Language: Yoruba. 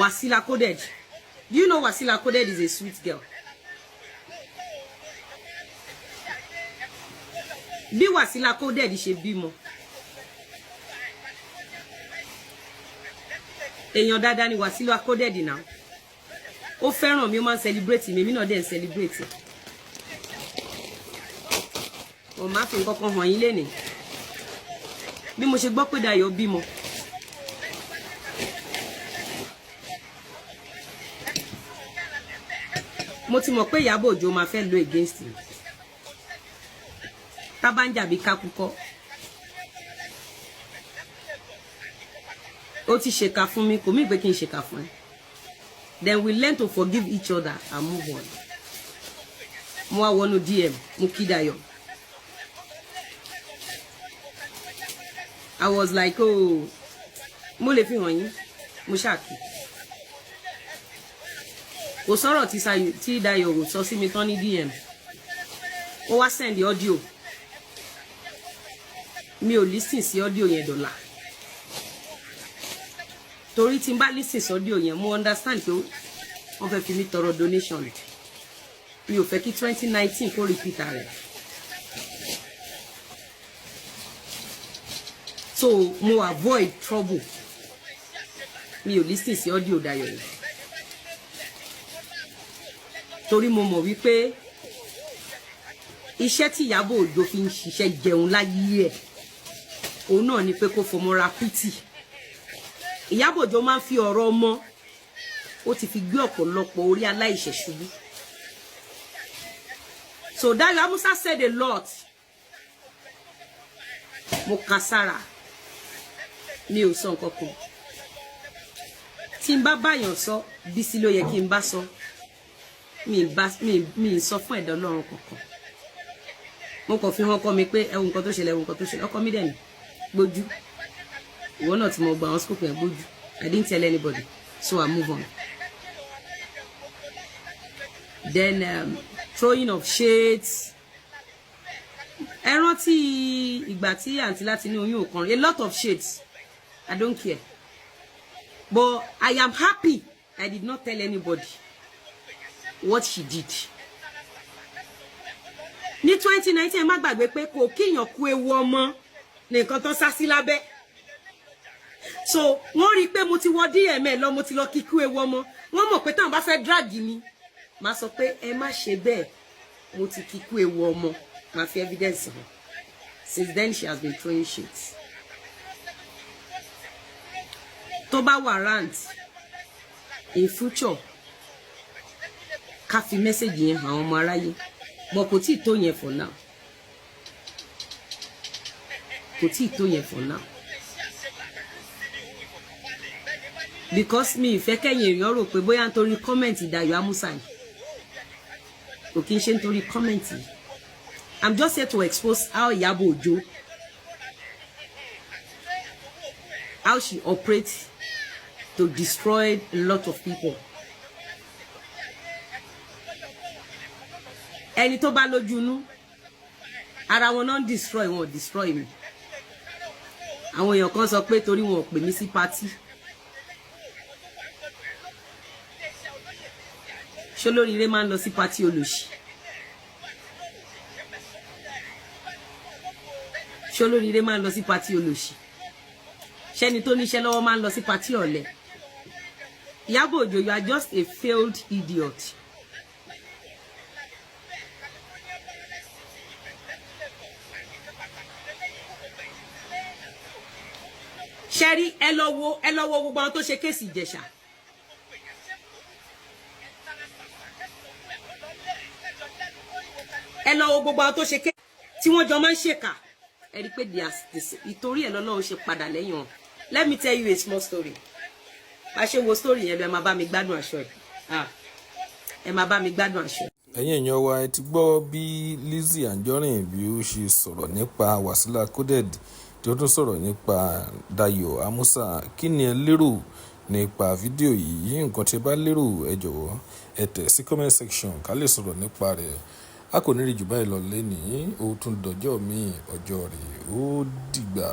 Wasila Coded. Do you know Wasila Coded is a sweet girl? Bí Wasila Coded ṣe bímọ. Èèyàn dáadáa ni Wasila Coded now. Ó fẹ́ràn mi, ó máa ń celebrate mi, èmi náà dẹ̀ ń celebrate. Ó máa fi nǹkan kan hàn yín lénìí. Bí mo ṣe gbọ́ pé Dayọ̀ bímọ. Mo ti mọ̀ pé Ìyábọ̀ Òjó máa fẹ́ lo against me. Tá bá ń jà bí kákúkọ́. Ó ti ṣèkà fún mi, kò mí pé kí n ṣèkà fún ẹ. Then we learn to forgive each other and move on. Mo wá wọnú DM, mo kí Dayọ̀. I was like, oh, mo lè fi hàn yín, mo ṣáàkì. Kò sọ̀rọ̀ tí Dayọ̀ rò sọ sí mi tán ní DM. Ó wá send the audio. Mi ò listen sí audio yẹn dọ̀là. Torí tí n bá listen sí audio yẹn, mo understand pé wọ́n fẹ́ fi mí tọrọ donation. Mi ò fẹ́ kí 2019 kó repeat rẹ̀. So mo avoid trouble. Mi ò listen sí audio Dayọ̀ yẹn. Torí mo mọ̀ wípé iṣẹ́ tí Ìyábọ̀ Òjó fi ń ṣiṣẹ́ jẹun láyé ẹ̀, òun náà ni pé kó fọmọra pítì. Ìyábọ̀ Òjó máa ń fi ọ̀rọ̀ ọmọ, ó ti fi gbé ọ̀pọ̀lọpọ̀ orí aláìṣẹ̀ ṣubú. So Dayọ̀ Amusa said a lot. Mo kà sára, mi ò sọ nǹkan kan. Tí n bá báyàn sọ, Bísí ló yẹ kí n bá sọ. Mi sọ fún ẹ̀dá Ọlọ́run kankan. Mo kàn fi hàn ọkọ mi pé ẹwù nǹkan tó ṣẹlẹ̀, ẹwù nǹkan tó ṣẹlẹ̀. Ọkọ mi dẹ̀ ní gbójú. Ìwọ náà tí mo gba àwọn school yẹn gbójú. I didn't tell anybody, so I move on. Then throwing of shades. Ẹ rántí ìgbà tí àǹtí láti ní oyún òkan, a lot of shades. I don't care. But I am happy I did not tell anybody what she did. Ní 2019 má gbàgbé pé kò kíyàn kú ewu ọmọ ní nǹkan tó sá sí lábẹ́. So wọ́n rí pé mo ti wọ DML lọ, mo ti lọ kíkú ewu ọmọ. Wọ́n mọ̀ pé táwọn bá fẹ́ drag mi, má sọ pé ẹ má ṣe bẹ́ẹ̀, mo ti kíkú ewu ọmọ, má fi evidence hàn. Since then she has been throwing shit. Tó bá warrant in future ká fi message yẹn hàn àwọn ọmọ aráyé, but kò tí tó yẹn for now. Kò tí tó yẹn for now. Because mi ìfẹ́ kẹ́yìn èèyàn rò pé bóyá nítorí comment Dayọ̀ Amusa ni. Kò kí n ṣe nítorí comment yìí. I'm just here to expose how Ìyábọ̀ Òjó, how she operates to destroy a lot of people. Ẹni tó bá lójú inú, ara wọn náà destroy mi. Àwọn èèyàn kan sọ pé torí wọn ò pè mí sí party. Ṣé olóríire máa ń lọ sí party olòṣì? Ṣé olóríire máa ń lọ sí party olòṣì? Ṣẹ́ni tó níṣẹ́ lọ́wọ́ máa ń lọ sí party ọ̀lẹ? Ìyábọ̀ Òjó, you are just a failed idiot. Ṣẹ́rí ẹ lọ wo gbogbo àwọn tó ṣe kéèsì Ìjẹ̀ṣà. Ẹ lọ wo gbogbo àwọn tó ṣe kéèsì tí wọ́n jọ máa ń ṣèkà. Ẹ rí pé ìtorí ẹ̀ lọ́lọ́run ṣe padà lẹ́yìn wọn. Let me tell you a small story. Bá ṣe wo story yẹn lọ, ẹ máa bá mi gbádùn aṣọ ẹ̀. Ẹ máa bá mi gbádùn aṣọ ẹ̀. Ẹ̀yin èèyàn wa, ẹ ti gbọ́ bí Lizzy Anjorin bí ó ṣe sọ̀rọ̀ nípa Wasila Coded, tí ó tún sọ̀rọ̀ nípa Dayọ̀ Amusa. Kí ni ẹ lérò nípa fídíò yìí? Nǹkan tí ẹ bá lérò, ẹ jọ̀wọ́ ẹ tẹ̀ sí comment section ká lè sọ̀rọ̀ nípa rẹ̀. A kò ní rí jù báyìí lọ lénìí. Ó tún dọjọ́ míì, ọjọ́ rẹ̀ ó dìgbà.